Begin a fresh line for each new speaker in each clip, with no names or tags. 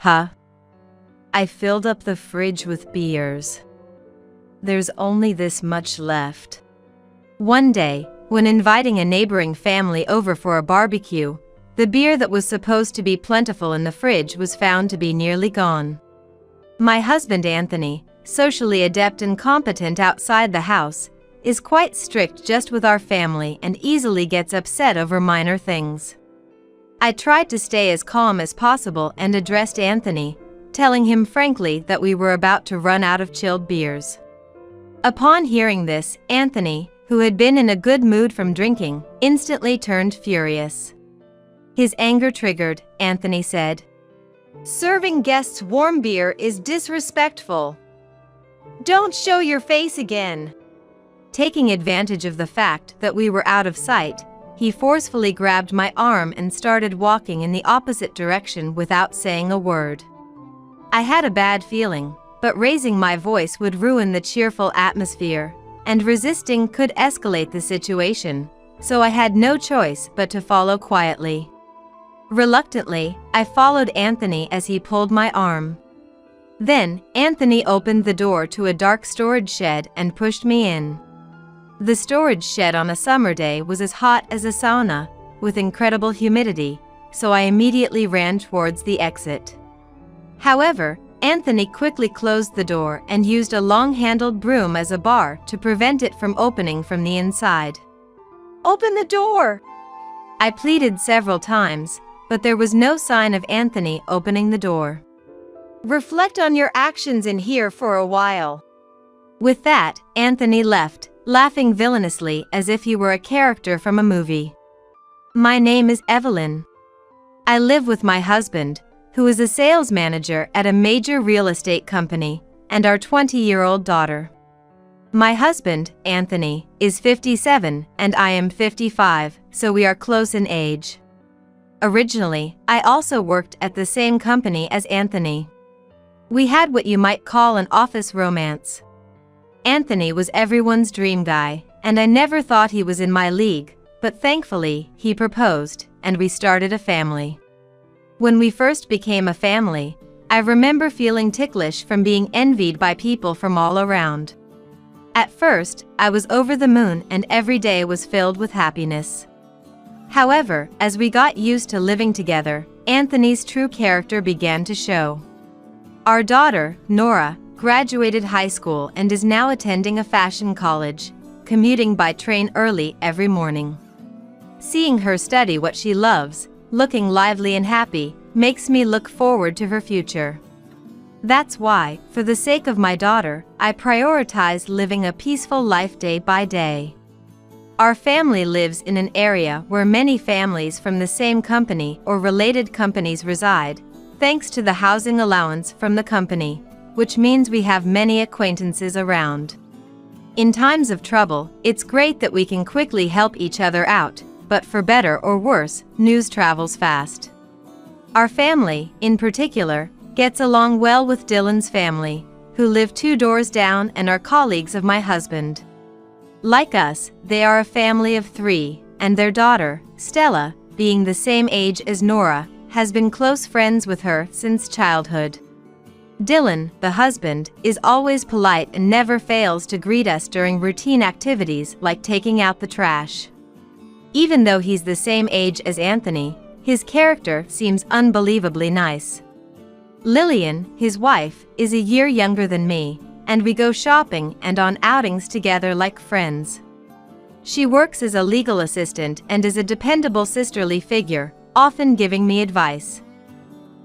Huh? I filled up the fridge with beers. There's only this much left. One day, when inviting a neighboring family over for a barbecue, the beer that was supposed to be plentiful in the fridge was found to be nearly gone. My husband Anthony, socially adept and competent outside the house, is quite strict just with our family and easily gets upset over minor things. I tried to stay as calm as possible and addressed Anthony, telling him frankly that we were about to run out of chilled beers. Upon hearing this, Anthony, who had been in a good mood from drinking, instantly turned furious. His anger triggered, Anthony said, "Serving guests warm beer is disrespectful. Don't show your face again." Taking advantage of the fact that we were out of sight, he forcefully grabbed my arm and started walking in the opposite direction without saying a word. I had a bad feeling, but raising my voice would ruin the cheerful atmosphere, and resisting could escalate the situation, so I had no choice but to follow quietly. Reluctantly, I followed Anthony as he pulled my arm. Then, Anthony opened the door to a dark storage shed and pushed me in. The storage shed on a summer day was as hot as a sauna, with incredible humidity, so I immediately ran towards the exit. However, Anthony quickly closed the door and used a long-handled broom as a bar to prevent it from opening from the inside. "Open the door!" I pleaded several times, but there was no sign of Anthony opening the door. "Reflect on your actions in here for a while." With that, Anthony left, laughing villainously as if he were a character from a movie. My name is Evelyn. I live with my husband, who is a sales manager at a major real estate company, and our 20-year-old daughter. My husband, Anthony, is 57 and I am 55, so we are close in age. Originally, I also worked at the same company as Anthony. We had what you might call an office romance. Anthony was everyone's dream guy, and I never thought he was in my league, but thankfully, he proposed, and we started a family. When we first became a family, I remember feeling ticklish from being envied by people from all around. At first, I was over the moon and every day was filled with happiness. However, as we got used to living together, Anthony's true character began to show. Our daughter, Nora, graduated high school and is now attending a fashion college, commuting by train early every morning. Seeing her study what she loves, looking lively and happy, makes me look forward to her future. That's why, for the sake of my daughter, I prioritized living a peaceful life day by day. Our family lives in an area where many families from the same company or related companies reside, thanks to the housing allowance from the company, which means we have many acquaintances around. In times of trouble, it's great that we can quickly help each other out, but for better or worse, news travels fast. Our family, in particular, gets along well with Dylan's family, who live 2 doors down and are colleagues of my husband. Like us, they are a family of 3, and their daughter, Stella, being the same age as Nora, has been close friends with her since childhood. Dylan, the husband, is always polite and never fails to greet us during routine activities like taking out the trash. Even though he's the same age as Anthony, his character seems unbelievably nice. Lillian, his wife, is a year younger than me, and we go shopping and on outings together like friends. She works as a legal assistant and is a dependable sisterly figure, often giving me advice.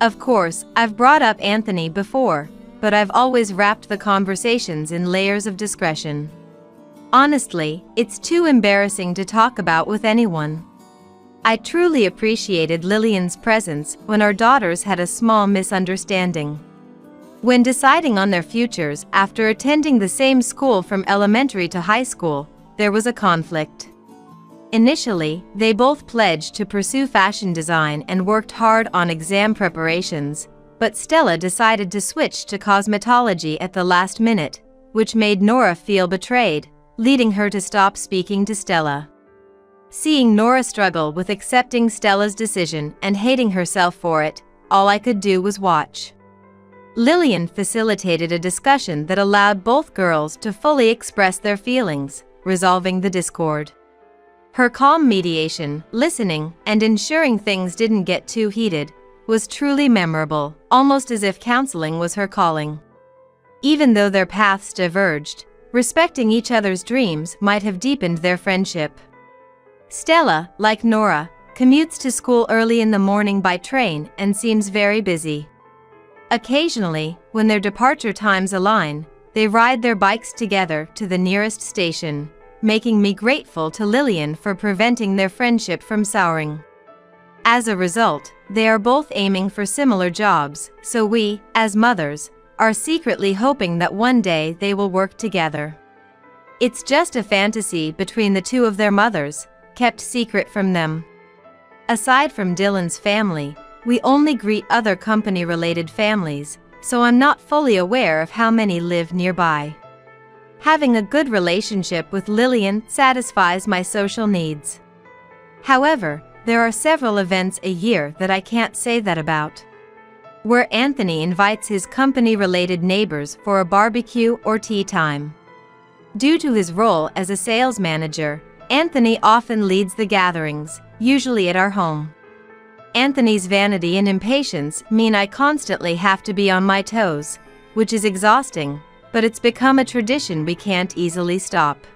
Of course, I've brought up Anthony before, but I've always wrapped the conversations in layers of discretion. Honestly, it's too embarrassing to talk about with anyone. I truly appreciated Lillian's presence when our daughters had a small misunderstanding. When deciding on their futures after attending the same school from elementary to high school, there was a conflict. Initially, they both pledged to pursue fashion design and worked hard on exam preparations, but Stella decided to switch to cosmetology at the last minute, which made Nora feel betrayed, leading her to stop speaking to Stella. Seeing Nora struggle with accepting Stella's decision and hating herself for it, all I could do was watch. Lillian facilitated a discussion that allowed both girls to fully express their feelings, resolving the discord. Her calm mediation, listening, and ensuring things didn't get too heated, was truly memorable, almost as if counseling was her calling. Even though their paths diverged, respecting each other's dreams might have deepened their friendship. Stella, like Nora, commutes to school early in the morning by train and seems very busy. Occasionally, when their departure times align, they ride their bikes together to the nearest station, making me grateful to Lillian for preventing their friendship from souring. As a result, they are both aiming for similar jobs, so we, as mothers, are secretly hoping that one day they will work together. It's just a fantasy between the two of their mothers, kept secret from them. Aside from Dylan's family, we only greet other company-related families, so I'm not fully aware of how many live nearby. Having a good relationship with Lillian satisfies my social needs. However, there are several events a year that I can't say that about. Where Anthony invites his company-related neighbors for a barbecue or tea time. Due to his role as a sales manager, Anthony often leads the gatherings, usually at our home. Anthony's vanity and impatience mean I constantly have to be on my toes, which is exhausting, but it's become a tradition we can't easily stop.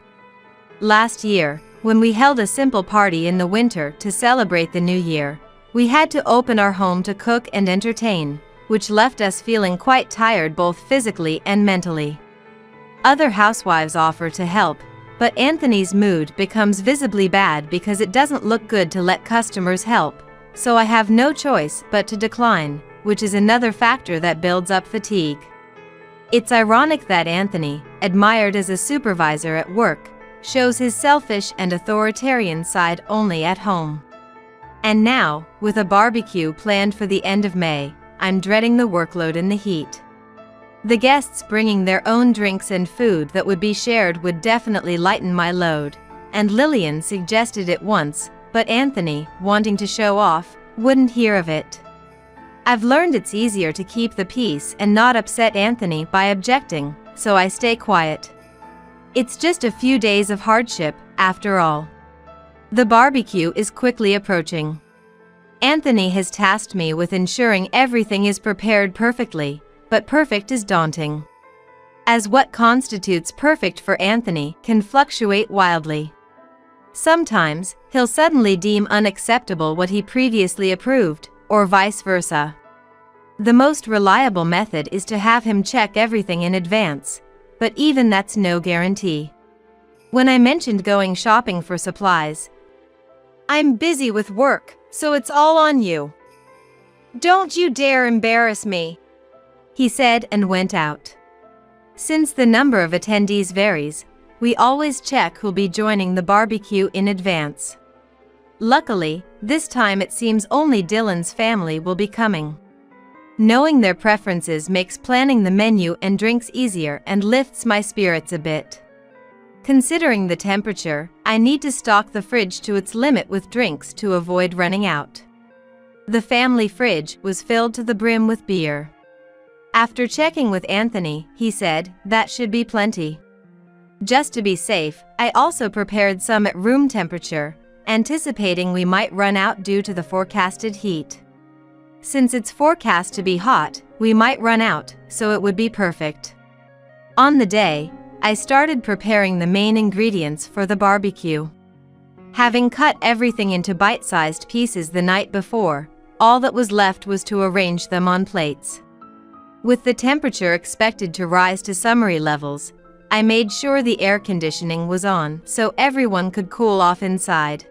Last year, when we held a simple party in the winter to celebrate the new year, we had to open our home to cook and entertain, which left us feeling quite tired both physically and mentally. Other housewives offer to help, but Anthony's mood becomes visibly bad because it doesn't look good to let customers help, so I have no choice but to decline, which is another factor that builds up fatigue. It's ironic that Anthony, admired as a supervisor at work, shows his selfish and authoritarian side only at home. And now, with a barbecue planned for the end of May, I'm dreading the workload and the heat. The guests bringing their own drinks and food that would be shared would definitely lighten my load, and Lillian suggested it once, but Anthony, wanting to show off, wouldn't hear of it. I've learned it's easier to keep the peace and not upset Anthony by objecting, so I stay quiet. It's just a few days of hardship, after all. The barbecue is quickly approaching. Anthony has tasked me with ensuring everything is prepared perfectly, but perfect is daunting. As what constitutes perfect for Anthony can fluctuate wildly. Sometimes, he'll suddenly deem unacceptable what he previously approved, or vice versa. The most reliable method is to have him check everything in advance, but even that's no guarantee. When I mentioned going shopping for supplies, "I'm busy with work, so it's all on you. Don't you dare embarrass me," he said and went out. Since the number of attendees varies, we always check who'll be joining the barbecue in advance. Luckily, this time it seems only Dylan's family will be coming. Knowing their preferences makes planning the menu and drinks easier and lifts my spirits a bit. Considering the temperature, I need to stock the fridge to its limit with drinks to avoid running out. The family fridge was filled to the brim with beer. After checking with Anthony, he said, that should be plenty. Just to be safe, I also prepared some at room temperature, anticipating we might run out due to the forecasted heat. Since it's forecast to be hot, we might run out, so it would be perfect. On the day, I started preparing the main ingredients for the barbecue. Having cut everything into bite-sized pieces the night before, all that was left was to arrange them on plates. With the temperature expected to rise to summery levels, I made sure the air conditioning was on so everyone could cool off inside.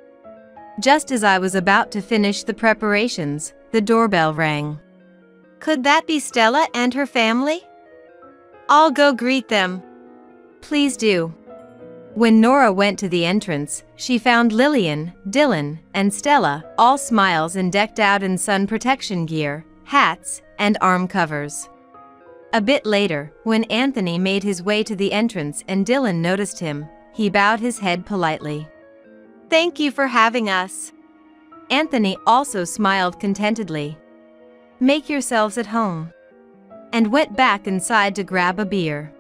Just as I was about to finish the preparations, the doorbell rang. Could that be Stella and her family? I'll go greet them. Please do. When Nora went to the entrance, she found Lillian, Dylan, and Stella, all smiles and decked out in sun protection gear, hats, and arm covers. A bit later, when Anthony made his way to the entrance and Dylan noticed him, he bowed his head politely. Thank you for having us. Anthony also smiled contentedly. "Make yourselves at home," and went back inside to grab a beer.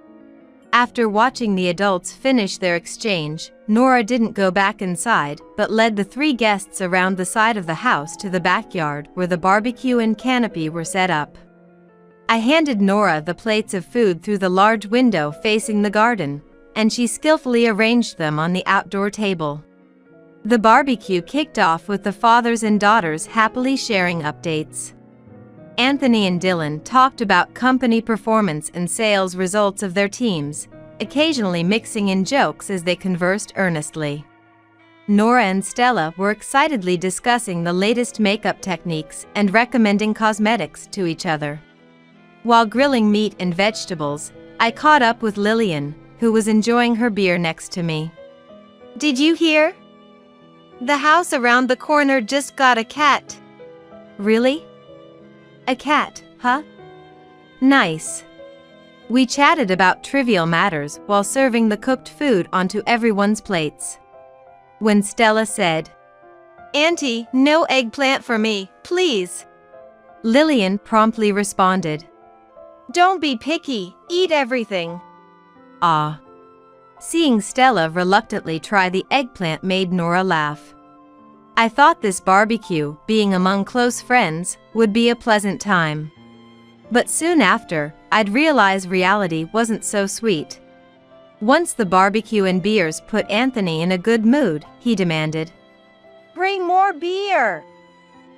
After watching the adults finish their exchange, Nora didn't go back inside, but led the 3 guests around the side of the house to the backyard where the barbecue and canopy were set up. I handed Nora the plates of food through the large window facing the garden, and she skillfully arranged them on the outdoor table. The barbecue kicked off with the fathers and daughters happily sharing updates. Anthony and Dylan talked about company performance and sales results of their teams, occasionally mixing in jokes as they conversed earnestly. Nora and Stella were excitedly discussing the latest makeup techniques and recommending cosmetics to each other. While grilling meat and vegetables, I caught up with Lillian, who was enjoying her beer next to me. "Did you hear? The house around the corner just got a cat." "Really? A cat, huh? Nice." We chatted about trivial matters while serving the cooked food onto everyone's plates. When Stella said, "Auntie, no eggplant for me, please," Lillian promptly responded, "Don't be picky, eat everything." Ah. Seeing Stella reluctantly try the eggplant made Nora laugh. I thought this barbecue, being among close friends, would be a pleasant time. But soon after, I'd realize reality wasn't so sweet. Once the barbecue and beers put Anthony in a good mood, he demanded, "Bring more beer."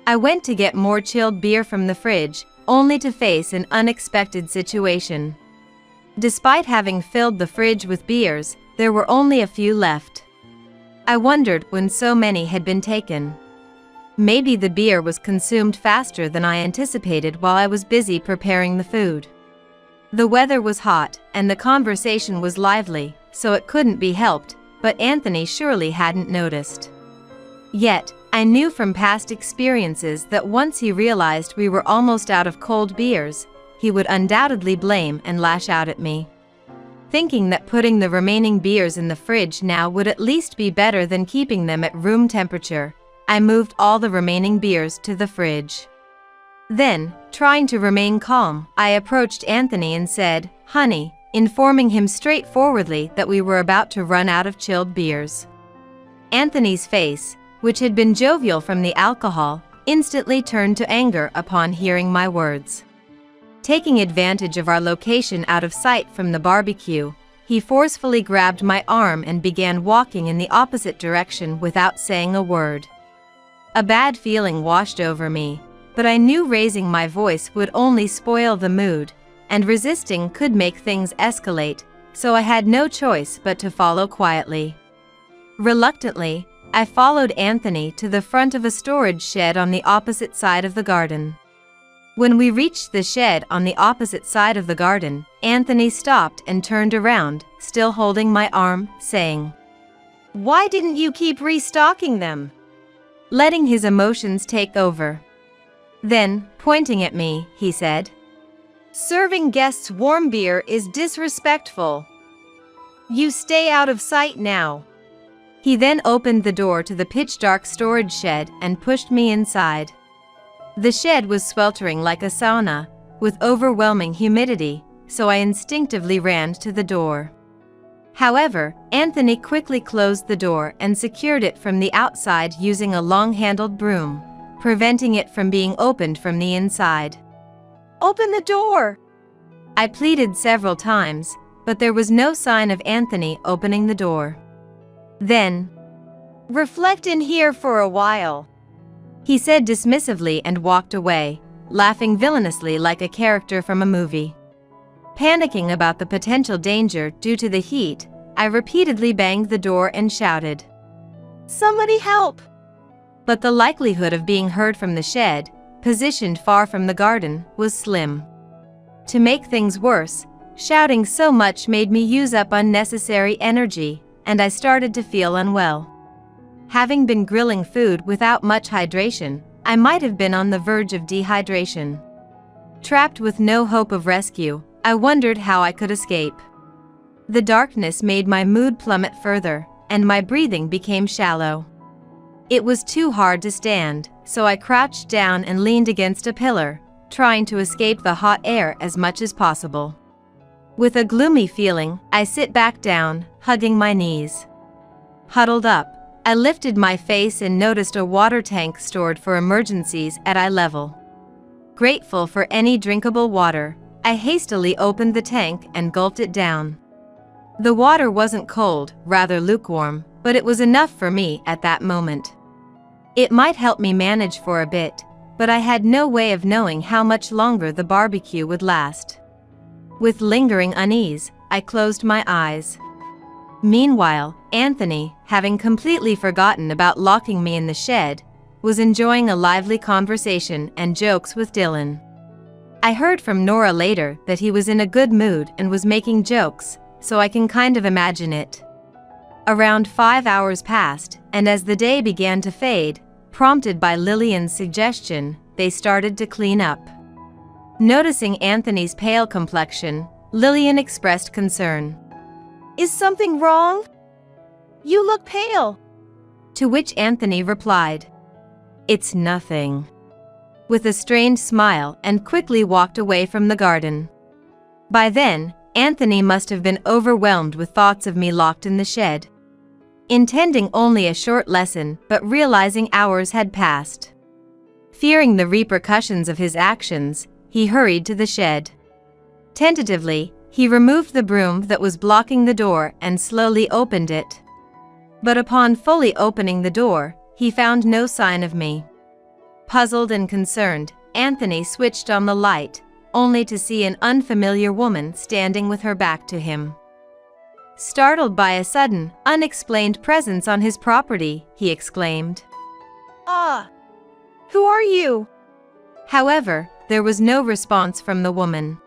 I went to get more chilled beer from the fridge, only to face an unexpected situation. Despite having filled the fridge with beers, there were only a few left. I wondered when so many had been taken. Maybe the beer was consumed faster than I anticipated while I was busy preparing the food. The weather was hot, and the conversation was lively, so it couldn't be helped, but Anthony surely hadn't noticed. Yet, I knew from past experiences that once he realized we were almost out of cold beers, he would undoubtedly blame and lash out at me. Thinking that putting the remaining beers in the fridge now would at least be better than keeping them at room temperature, I moved all the remaining beers to the fridge. Then, trying to remain calm, I approached Anthony and said, "Honey," informing him straightforwardly that we were about to run out of chilled beers. Anthony's face, which had been jovial from the alcohol, instantly turned to anger upon hearing my words. Taking advantage of our location out of sight from the barbecue, he forcefully grabbed my arm and began walking in the opposite direction without saying a word. A bad feeling washed over me, but I knew raising my voice would only spoil the mood, and resisting could make things escalate, so I had no choice but to follow quietly. Reluctantly, I followed Anthony to the front of a storage shed on the opposite side of the garden. When we reached the shed on the opposite side of the garden, Anthony stopped and turned around, still holding my arm, saying, "Why didn't you keep restocking them?" Letting his emotions take over. Then, pointing at me, he said, "Serving guests warm beer is disrespectful. You stay out of sight now." He then opened the door to the pitch-dark storage shed and pushed me inside. The shed was sweltering like a sauna, with overwhelming humidity, so I instinctively ran to the door. However, Anthony quickly closed the door and secured it from the outside using a long-handled broom, preventing it from being opened from the inside. "Open the door!" I pleaded several times, but there was no sign of Anthony opening the door. Then, "Reflect in here for a while," he said dismissively and walked away, laughing villainously like a character from a movie. Panicking about the potential danger due to the heat, I repeatedly banged the door and shouted, "Somebody help!" But the likelihood of being heard from the shed, positioned far from the garden, was slim. To make things worse, shouting so much made me use up unnecessary energy, and I started to feel unwell. Having been grilling food without much hydration, I might have been on the verge of dehydration. Trapped with no hope of rescue, I wondered how I could escape. The darkness made my mood plummet further, and my breathing became shallow. It was too hard to stand, so I crouched down and leaned against a pillar, trying to escape the hot air as much as possible. With a gloomy feeling, I sit back down, hugging my knees. Huddled up, I lifted my face and noticed a water tank stored for emergencies at eye level. Grateful for any drinkable water, I hastily opened the tank and gulped it down. The water wasn't cold, rather lukewarm, but it was enough for me at that moment. It might help me manage for a bit, but I had no way of knowing how much longer the barbecue would last. With lingering unease, I closed my eyes. Meanwhile, Anthony, having completely forgotten about locking me in the shed, was enjoying a lively conversation and jokes with Dylan. I heard from Nora later that he was in a good mood and was making jokes, so I can kind of imagine it. Around 5 hours passed, and as the day began to fade, prompted by Lillian's suggestion, they started to clean up. Noticing Anthony's pale complexion, Lillian expressed concern.
Is something wrong? You look pale.
To which Anthony replied, "It's nothing," with a strained smile and quickly walked away from the garden. By then, Anthony must have been overwhelmed with thoughts of me locked in the shed. Intending only a short lesson but realizing hours had passed. Fearing the repercussions of his actions, he hurried to the shed. Tentatively, he removed the broom that was blocking the door and slowly opened it. But upon fully opening the door, he found no sign of me. Puzzled and concerned, Anthony switched on the light, only to see an unfamiliar woman standing with her back to him. Startled by a sudden, unexplained presence on his property, he exclaimed,
"Ah! Who are you?"
However, there was no response from the woman.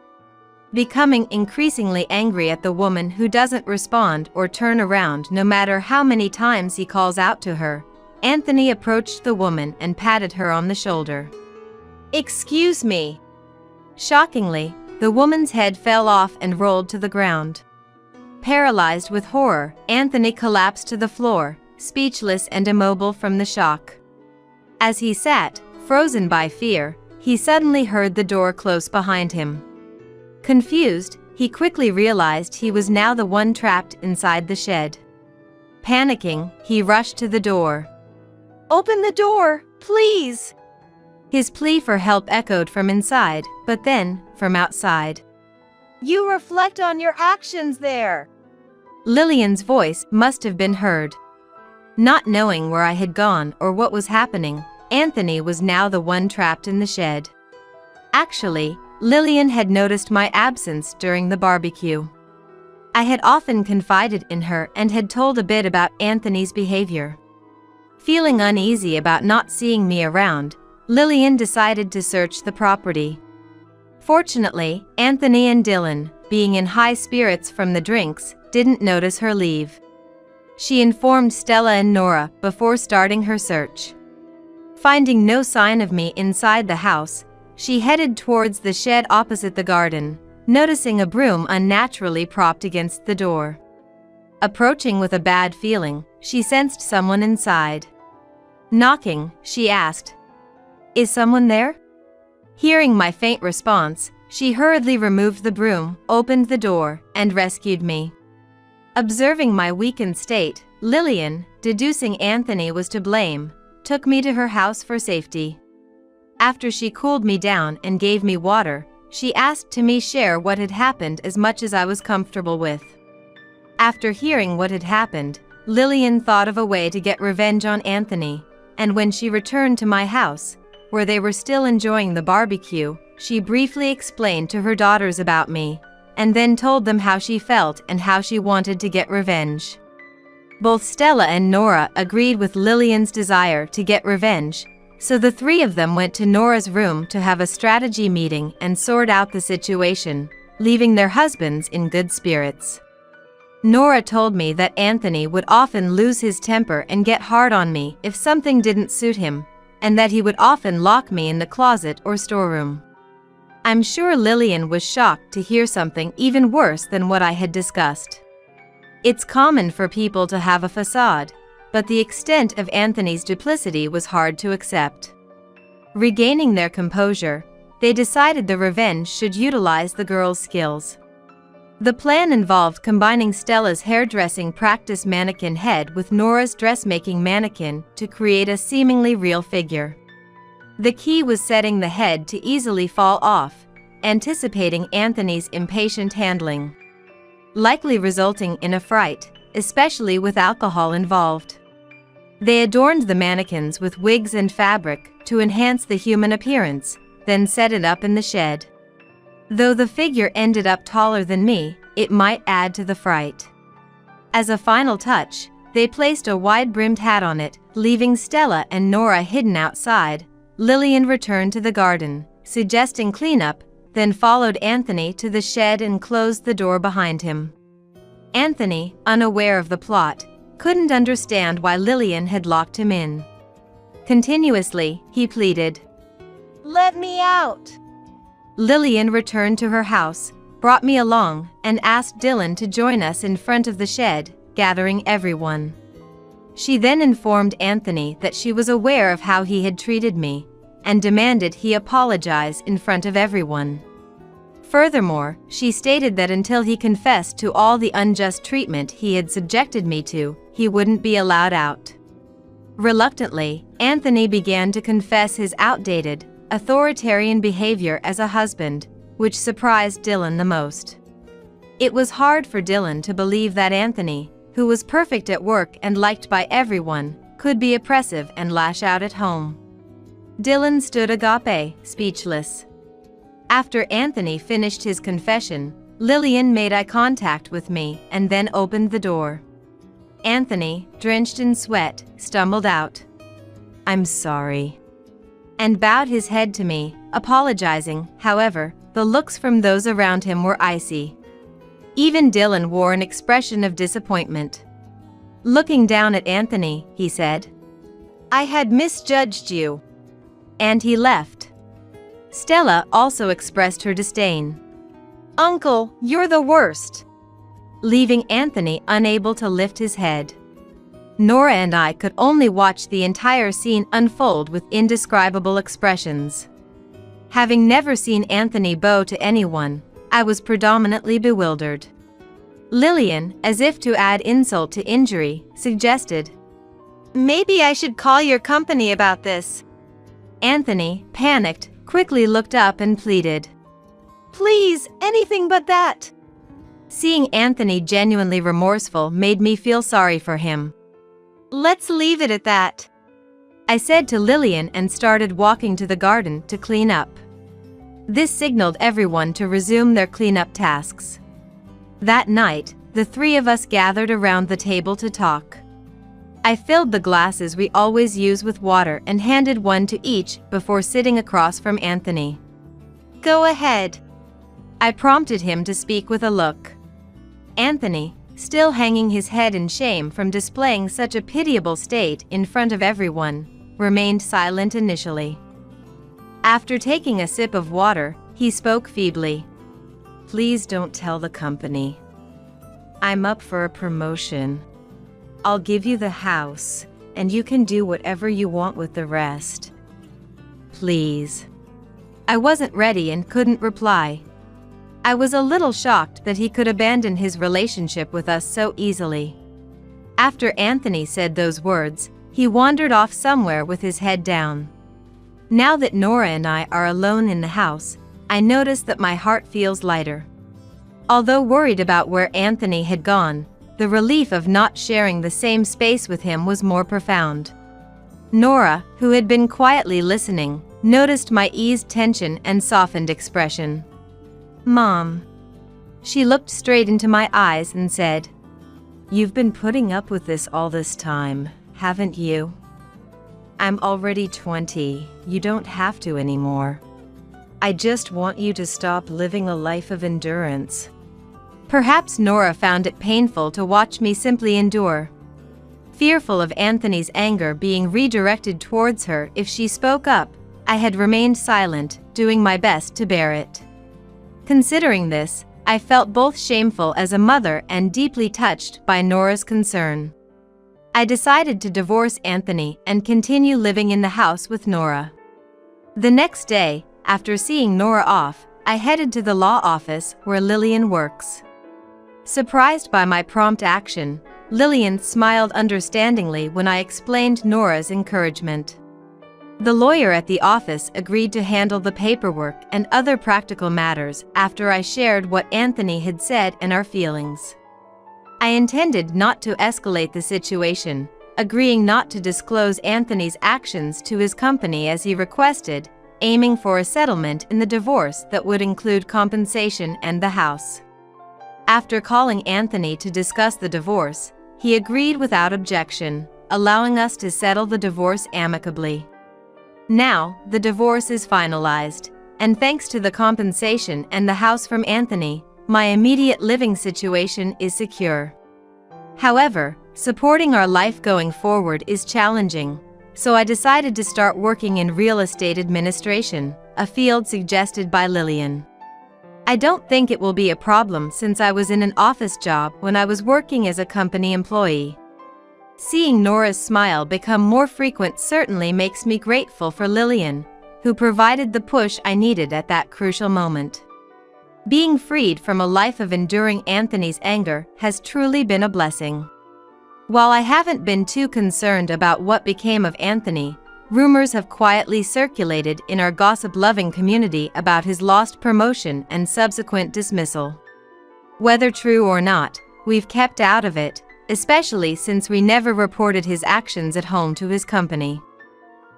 Becoming increasingly angry at the woman who doesn't respond or turn around no matter how many times he calls out to her, Anthony approached the woman and patted her on the shoulder.
"Excuse me."
Shockingly, the woman's head fell off and rolled to the ground. Paralyzed with horror, Anthony collapsed to the floor, speechless and immobile from the shock. As he sat, frozen by fear, he suddenly heard the door close behind him. Confused, he quickly realized he was now the one trapped inside the shed. Panicking, he rushed to the door.
"Open the door, please!"
His plea for help echoed from inside, but then, from outside.
"You reflect on your actions there."
Lillian's voice must have been heard. Not knowing where I had gone or what was happening, Anthony was now the one trapped in the shed. Actually, Lillian had noticed my absence during the barbecue. I had often confided in her and had told a bit about Anthony's behavior. Feeling uneasy about not seeing me around, Lillian decided to search the property. Fortunately, Anthony and Dylan, being in high spirits from the drinks, didn't notice her leave. She informed Stella and Nora before starting her search. Finding no sign of me inside the house, she headed towards the shed opposite the garden, noticing a broom unnaturally propped against the door. Approaching with a bad feeling, she sensed someone inside. Knocking, she asked, "Is someone there?" Hearing my faint response, she hurriedly removed the broom, opened the door, and rescued me. Observing my weakened state, Lillian, deducing Anthony was to blame, took me to her house for safety. After she cooled me down and gave me water, she asked to me share what had happened as much as I was comfortable with. After hearing what had happened, Lillian thought of a way to get revenge on Anthony, and when she returned to my house, where they were still enjoying the barbecue, she briefly explained to her daughters about me, and then told them how she felt and how she wanted to get revenge. Both Stella and Nora agreed with Lillian's desire to get revenge, so the three of them went to Nora's room to have a strategy meeting and sort out the situation, leaving their husbands in good spirits. Nora told me that Anthony would often lose his temper and get hard on me if something didn't suit him, and that he would often lock me in the closet or storeroom. I'm sure Lillian was shocked to hear something even worse than what I had discussed. It's common for people to have a facade, but the extent of Anthony's duplicity was hard to accept. Regaining their composure, they decided the revenge should utilize the girl's skills. The plan involved combining Stella's hairdressing practice mannequin head with Nora's dressmaking mannequin to create a seemingly real figure. The key was setting the head to easily fall off, anticipating Anthony's impatient handling, likely resulting in a fright, especially with alcohol involved. They adorned the mannequins with wigs and fabric to enhance the human appearance, then set it up in the shed. Though the figure ended up taller than me, it might add to the fright. As a final touch, they placed a wide-brimmed hat on it, leaving Stella and Nora hidden outside. Lillian returned to the garden, suggesting cleanup, then followed Anthony to the shed and closed the door behind him. Anthony, unaware of the plot, couldn't understand why Lillian had locked him in. Continuously, he pleaded,
Let me out!
Lillian returned to her house, brought me along, and asked Dylan to join us in front of the shed, gathering everyone. She then informed Anthony that she was aware of how he had treated me, and demanded he apologize in front of everyone. Furthermore, she stated that until he confessed to all the unjust treatment he had subjected me to, he wouldn't be allowed out. Reluctantly, Anthony began to confess his outdated, authoritarian behavior as a husband, which surprised Dylan the most. It was hard for Dylan to believe that Anthony, who was perfect at work and liked by everyone, could be oppressive and lash out at home. Dylan stood agape, speechless. After Anthony finished his confession, Lillian made eye contact with me and then opened the door. Anthony, drenched in sweat, stumbled out, "I'm sorry," and bowed his head to me, apologizing. However, the looks from those around him were icy. Even Dylan wore an expression of disappointment. Looking down at Anthony, he said, "I had misjudged you." And he left. Stella also expressed her disdain.
Uncle, you're the worst.
Leaving Anthony unable to lift his head. Nora and I could only watch the entire scene unfold with indescribable expressions. Having never seen Anthony bow to anyone, I was predominantly bewildered. Lillian, as if to add insult to injury, suggested,
"Maybe I should call your company about this."
Anthony, panicked, quickly looked up and pleaded,
"Please, anything but that."
Seeing Anthony genuinely remorseful made me feel sorry for him.
"Let's leave it at that,"
I said to Lillian and started walking to the garden to clean up. This signaled everyone to resume their cleanup tasks. That night, the three of us gathered around the table to talk. I filled the glasses we always use with water and handed one to each before sitting across from Anthony.
"Go ahead,"
I prompted him to speak with a look. Anthony, still hanging his head in shame from displaying such a pitiable state in front of everyone, remained silent initially. After taking a sip of water, he spoke feebly. "Please don't tell the company. I'm up for a promotion. I'll give you the house, and you can do whatever you want with the rest. Please." I wasn't ready and couldn't reply. I was a little shocked that he could abandon his relationship with us so easily. After Anthony said those words, he wandered off somewhere with his head down. Now that Nora and I are alone in the house, I notice that my heart feels lighter. Although worried about where Anthony had gone, the relief of not sharing the same space with him was more profound. Nora, who had been quietly listening, noticed my eased tension and softened expression. "Mom." She looked straight into my eyes and said, "You've been putting up with this all this time, haven't you? I'm already 20, you don't have to anymore. I just want you to stop living a life of endurance." Perhaps Nora found it painful to watch me simply endure. Fearful of Anthony's anger being redirected towards her if she spoke up, I had remained silent, doing my best to bear it. Considering this, I felt both shameful as a mother and deeply touched by Nora's concern. I decided to divorce Anthony and continue living in the house with Nora. The next day, After seeing Nora off, I headed to the law office where Lillian works. Surprised by my prompt action, Lillian smiled understandingly when I explained Nora's encouragement. The lawyer at the office agreed to handle the paperwork and other practical matters after I shared what Anthony had said and our feelings. I intended not to escalate the situation, agreeing not to disclose Anthony's actions to his company as he requested, aiming for a settlement in the divorce that would include compensation and the house. After calling Anthony to discuss the divorce, he agreed without objection, allowing us to settle the divorce amicably. Now, the divorce is finalized, and thanks to the compensation and the house from Anthony, my immediate living situation is secure. However, supporting our life going forward is challenging, so I decided to start working in real estate administration, a field suggested by Lillian. I don't think it will be a problem since I was in an office job when I was working as a company employee. Seeing Nora's smile become more frequent certainly makes me grateful for Lillian, who provided the push I needed at that crucial moment. Being freed from a life of enduring Anthony's anger has truly been a blessing. While I haven't been too concerned about what became of Anthony, rumors have quietly circulated in our gossip-loving community about his lost promotion and subsequent dismissal. Whether true or not, we've kept out of it, especially since we never reported his actions at home to his company.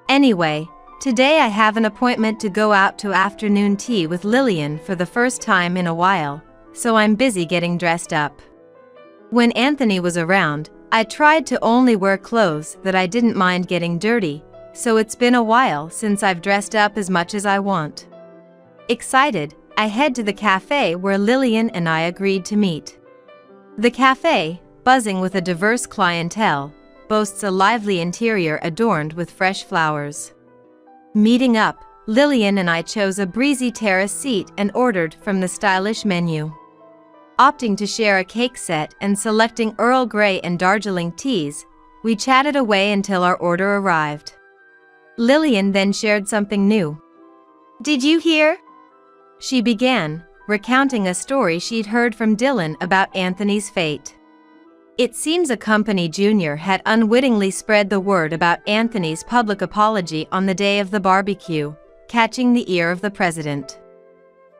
Anyway, today I have an appointment to go out to afternoon tea with Lillian for the first time in a while, so I'm busy getting dressed up. When Anthony was around, I tried to only wear clothes that I didn't mind getting dirty, so it's been a while since I've dressed up as much as I want. Excited, I head to the cafe where Lillian and I agreed to meet. The cafe, buzzing with a diverse clientele, boasts a lively interior adorned with fresh flowers. Meeting up, Lillian and I chose a breezy terrace seat and ordered from the stylish menu. Opting to share a cake set and selecting Earl Grey and Darjeeling teas, we chatted away until our order arrived. Lillian then shared something new.
Did you hear?
She began, recounting a story she'd heard from Dylan about Anthony's fate. It seems a company junior had unwittingly spread the word about Anthony's public apology on the day of the barbecue, catching the ear of the president.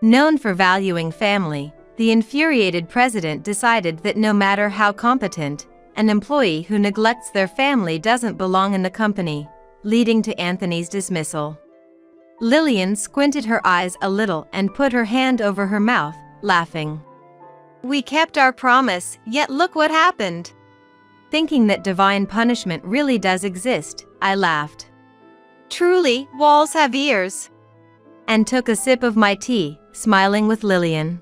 Known for valuing family, the infuriated president decided that no matter how competent, an employee who neglects their family doesn't belong in the company, leading to Anthony's dismissal. Lillian squinted her eyes a little and put her hand over her mouth, laughing.
We kept our promise, yet look what happened.
Thinking that divine punishment really does exist, I laughed.
Truly, walls have ears.
And took a sip of my tea, smiling with Lillian.